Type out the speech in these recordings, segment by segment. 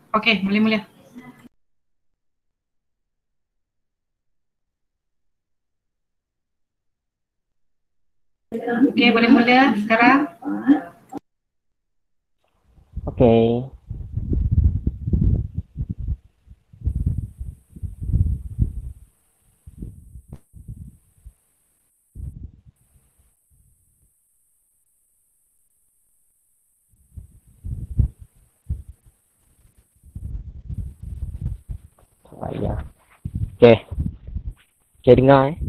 Okey, boleh mula. Okey, boleh mula sekarang. Okey. Ya. Okey. Okey, dengar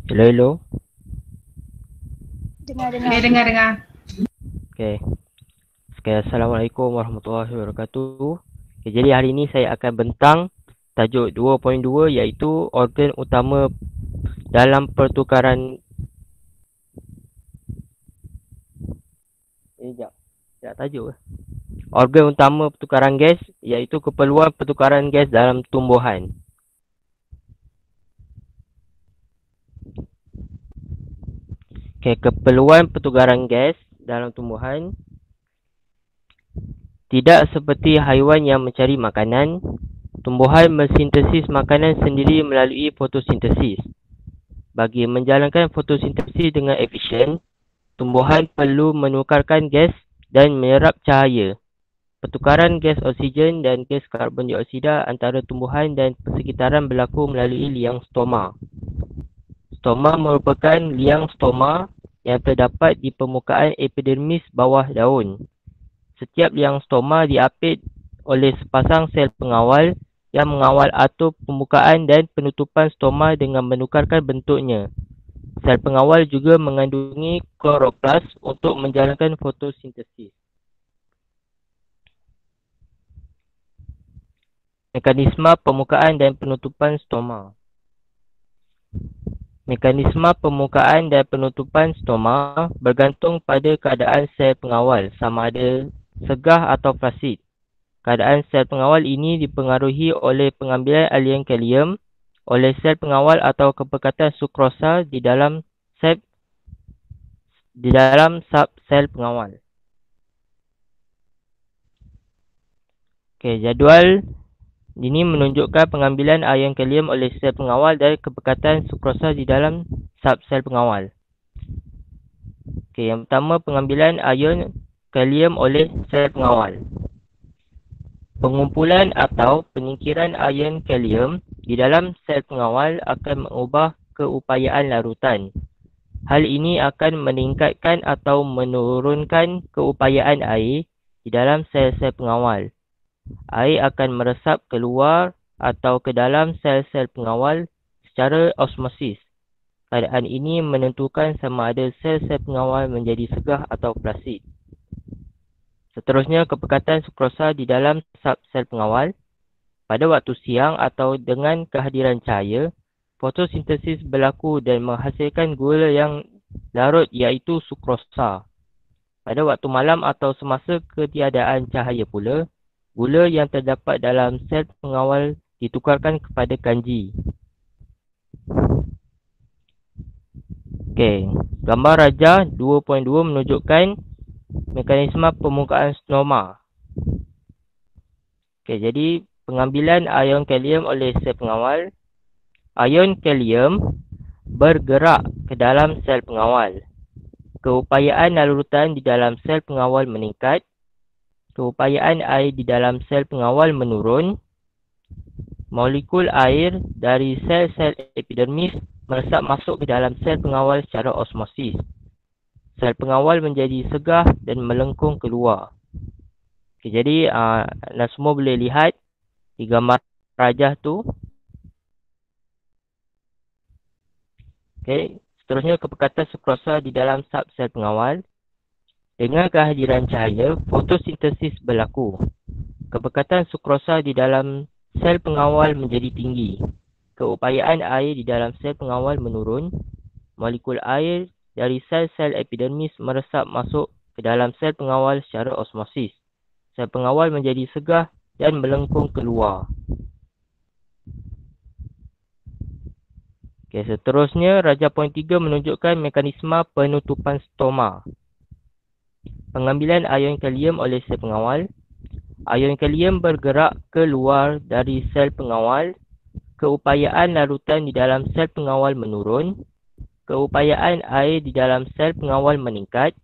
Hello, hello. Okey, dengar. Okey. Okay, Assalamualaikum warahmatullahi wabarakatuh. Okay, jadi hari ini saya akan bentang tajuk 2.2 iaitu organ utama dalam pertukaran tajuk. Organ utama pertukaran gas iaitu keperluan pertukaran gas dalam tumbuhan. Okay, keperluan pertukaran gas dalam tumbuhan tidak seperti haiwan yang mencari makanan. Tumbuhan mensintesis makanan sendiri melalui fotosintesis. Bagi menjalankan fotosintesis dengan efisien, tumbuhan perlu menukarkan gas dan menyerap cahaya. Pertukaran gas oksigen dan gas karbon dioksida antara tumbuhan dan persekitaran berlaku melalui liang stoma. Stoma merupakan liang stoma yang terdapat di permukaan epidermis bawah daun. Setiap liang stoma diapit oleh sepasang sel pengawal yang mengawal atur pembukaan dan penutupan stoma dengan menukarkan bentuknya. Sel pengawal juga mengandungi kloroplas untuk menjalankan fotosintesis. Mekanisme pembukaan dan penutupan stoma. Mekanisme pembukaan dan penutupan stoma bergantung pada keadaan sel pengawal, sama ada segah atau flasid. Keadaan sel pengawal ini dipengaruhi oleh pengambilan aliran kalium oleh sel pengawal atau kepekatan sukrosa di dalam sub sel pengawal. Okey, jadual ini menunjukkan pengambilan ion kalium oleh sel pengawal dan kepekatan sukrosa di dalam sub sel pengawal. Okey, yang pertama pengambilan ion kalium oleh sel pengawal. Pengumpulan atau penyingkiran ion kalium di dalam sel pengawal akan mengubah keupayaan larutan. Hal ini akan meningkatkan atau menurunkan keupayaan air di dalam sel-sel pengawal. Air akan meresap keluar atau ke dalam sel-sel pengawal secara osmosis. Keadaan ini menentukan sama ada sel-sel pengawal menjadi segah atau flasid. Seterusnya, kepekatan sukrosa di dalam sub-sel pengawal. Pada waktu siang atau dengan kehadiran cahaya, fotosintesis berlaku dan menghasilkan gula yang larut iaitu sukrosa. Pada waktu malam atau semasa ketiadaan cahaya pula, gula yang terdapat dalam sel pengawal ditukarkan kepada kanji. Okey, gambar rajah 2.2 menunjukkan mekanisme pembukaan stoma. Okey, jadi pengambilan ion kalium oleh sel pengawal. Ion kalium bergerak ke dalam sel pengawal. Keupayaan larutan di dalam sel pengawal meningkat. Keupayaan air di dalam sel pengawal menurun. Molekul air dari sel-sel epidermis meresap masuk ke dalam sel pengawal secara osmosis. Sel pengawal menjadi segah dan melengkung keluar. Okay, jadi anda semua boleh lihat di gambar rajah tu. Okay, seterusnya kepekatan sukrosa di dalam sub sel pengawal. Dengan kehadiran cahaya, fotosintesis berlaku. Kepekatan sukrosa di dalam sel pengawal menjadi tinggi. Keupayaan air di dalam sel pengawal menurun. Molekul air dari sel-sel epidermis meresap masuk ke dalam sel pengawal secara osmosis. Sel pengawal menjadi segah dan melengkung keluar. Okey, seterusnya raja poin 3 menunjukkan mekanisme penutupan stoma. Pengambilan ion kalium oleh sel pengawal. Ion kalium bergerak keluar dari sel pengawal. Keupayaan larutan di dalam sel pengawal menurun. Keupayaan air di dalam sel pengawal meningkat.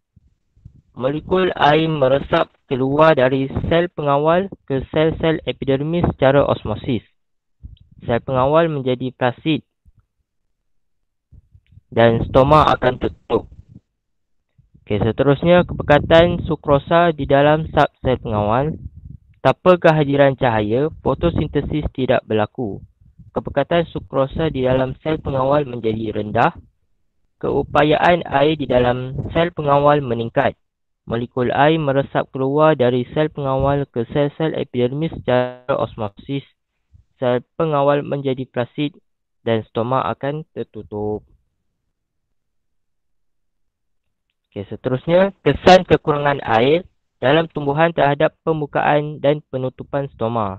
Molekul air meresap keluar dari sel pengawal ke sel-sel epidermis secara osmosis. Sel pengawal menjadi plasid dan stoma akan tertutup. Okey, seterusnya kepekatan sukrosa di dalam sub-sel pengawal. Tanpa kehadiran cahaya, fotosintesis tidak berlaku. Kepekatan sukrosa di dalam sel pengawal menjadi rendah. Keupayaan air di dalam sel pengawal meningkat. Molekul air meresap keluar dari sel pengawal ke sel-sel epidermis secara osmosis. Sel pengawal menjadi plasid dan stoma akan tertutup. Okey, seterusnya kesan kekurangan air dalam tumbuhan terhadap pembukaan dan penutupan stoma.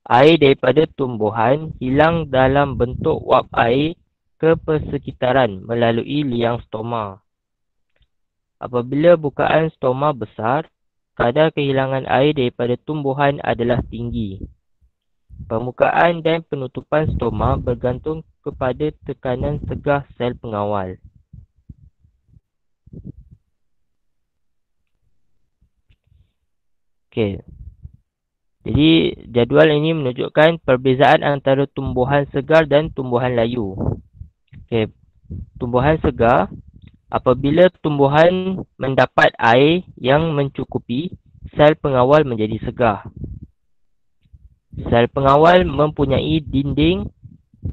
Air daripada tumbuhan hilang dalam bentuk wap air ke persekitaran melalui liang stoma. Apabila bukaan stoma besar, kadar kehilangan air daripada tumbuhan adalah tinggi. Pembukaan dan penutupan stoma bergantung kepada tekanan segah sel pengawal. Okey. Jadi jadual ini menunjukkan perbezaan antara tumbuhan segar dan tumbuhan layu. Okey. Tumbuhan segar, apabila tumbuhan mendapat air yang mencukupi, sel pengawal menjadi segar. Sel pengawal mempunyai dinding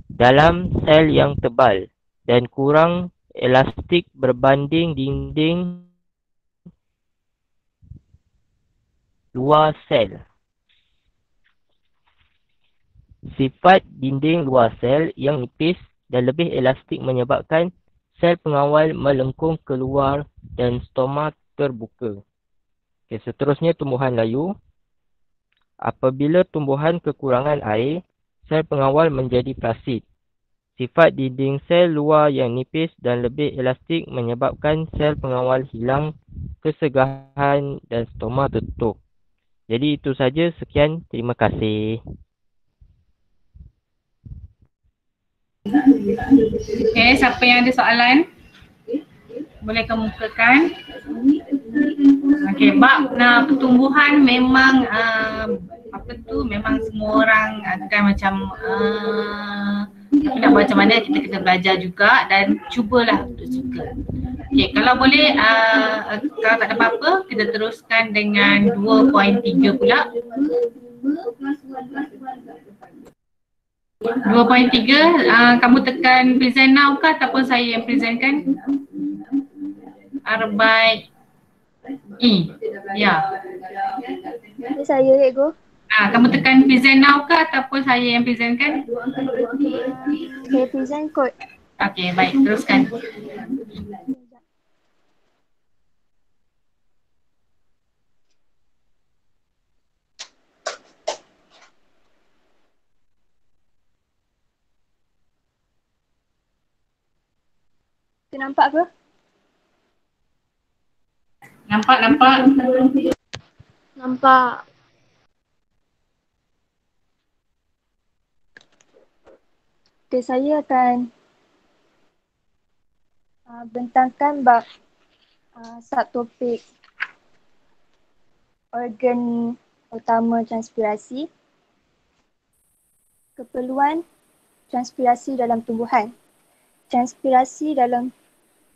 dalam sel yang tebal dan kurang elastik berbanding dinding luar sel. Sifat dinding luar sel yang nipis dan lebih elastik menyebabkan sel pengawal melengkung keluar dan stoma terbuka. Okay, seterusnya tumbuhan layu. Apabila tumbuhan kekurangan air, sel pengawal menjadi plasid. Sifat dinding sel luar yang nipis dan lebih elastik menyebabkan sel pengawal hilang kesegahan dan stoma tertutup. Jadi itu saja. Sekian. Terima kasih. Okay, siapa yang ada soalan? Boleh kemukakan. Okay, bab pertumbuhan memang memang semua orang akan macam nak macam mana kita kena belajar juga dan cubalah untuk suka. Okay, kalau boleh kalau tak ada apa-apa kita teruskan dengan 2.3 pula. 2.3 kamu tekan present now ke ataupun saya yang presentkan? Arbeit ya. Saya cikgu. Kamu tekan present now ke ataupun saya yang presentkan? Saya present kot. Okey, baik, teruskan. Tu nampak ke? Nampak. Nampak. Okay, saya akan bentangkan bab subtopik organ utama transpirasi, keperluan transpirasi dalam tumbuhan. Transpirasi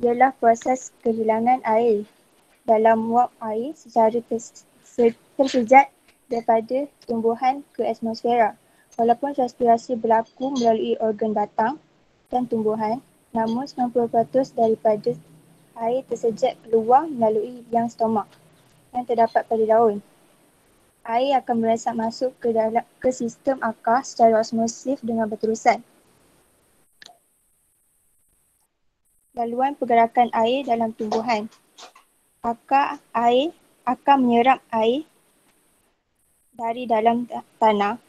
ialah proses kehilangan air dalam wap air secara tersejat daripada tumbuhan ke atmosfera. Walaupun transpirasi berlaku melalui organ batang dan tumbuhan, namun 90% daripada air tersejat keluar melalui liang stoma yang terdapat pada daun. Air akan meresap masuk ke sistem akar secara osmosis dengan berterusan. Laluan pergerakan air dalam tumbuhan. Akar menyerap air dari dalam tanah.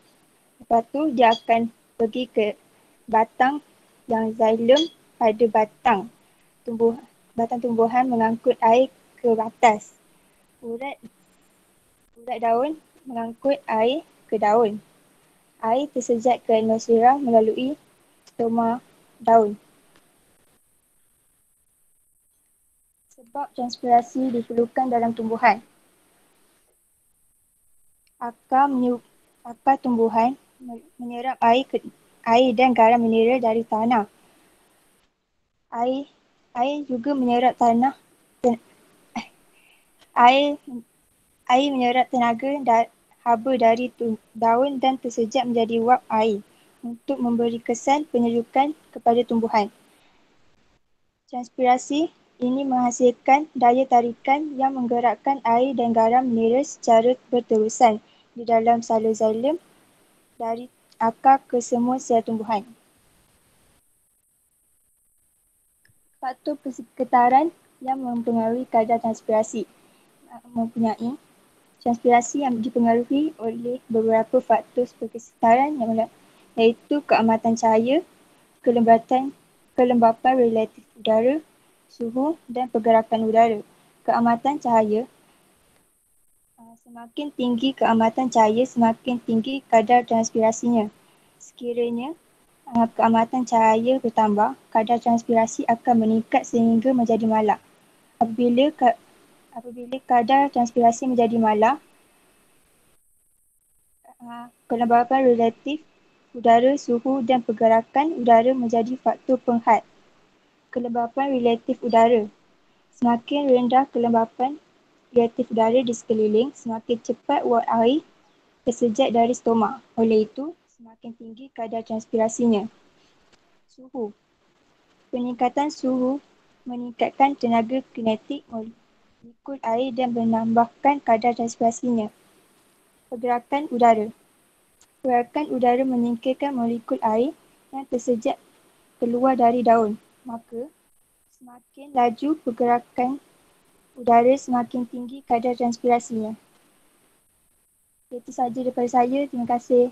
Lepas tu dia akan pergi ke batang yang xylem pada batang tumbuhan mengangkut air ke atas. Urat daun mengangkut air ke daun. Air tersejat ke atmosfera melalui stoma daun. Sebab transpirasi diperlukan dalam tumbuhan. Akar tumbuhan menyerap air dan garam mineral dari tanah. Air juga menyerap air menyerap tenaga haba dari daun dan tersejat menjadi wap air untuk memberi kesan penyejukan kepada tumbuhan. Transpirasi ini menghasilkan daya tarikan yang menggerakkan air dan garam mineral secara berterusan di dalam salur xylem dari akar ke semua sel tumbuhan. Faktor persekitaran yang mempengaruhi kadar transpirasi. Transpirasi yang dipengaruhi oleh beberapa faktor persekitaran iaitu keamatan cahaya, kelembapan relatif udara, suhu dan pergerakan udara. Keamatan cahaya. Semakin tinggi keamatan cahaya, semakin tinggi kadar transpirasinya. Sekiranya keamatan cahaya bertambah, kadar transpirasi akan meningkat sehingga menjadi malar. Apabila kadar transpirasi menjadi malar, kelembapan relatif udara, suhu dan pergerakan udara menjadi faktor penghad. Kelembapan relatif udara. Semakin rendah kelembapan relatif udara di sekeliling, semakin cepat wap air tersejat dari stoma. Oleh itu, semakin tinggi kadar transpirasinya. Suhu. Peningkatan suhu meningkatkan tenaga kinetik molekul air dan menambahkan kadar transpirasinya. Pergerakan udara. Pergerakan udara menyingkirkan molekul air yang tersejat keluar dari daun. Maka, semakin laju pergerakan udara, semakin tinggi kadar transpirasinya. Itu sahaja daripada saya. Terima kasih.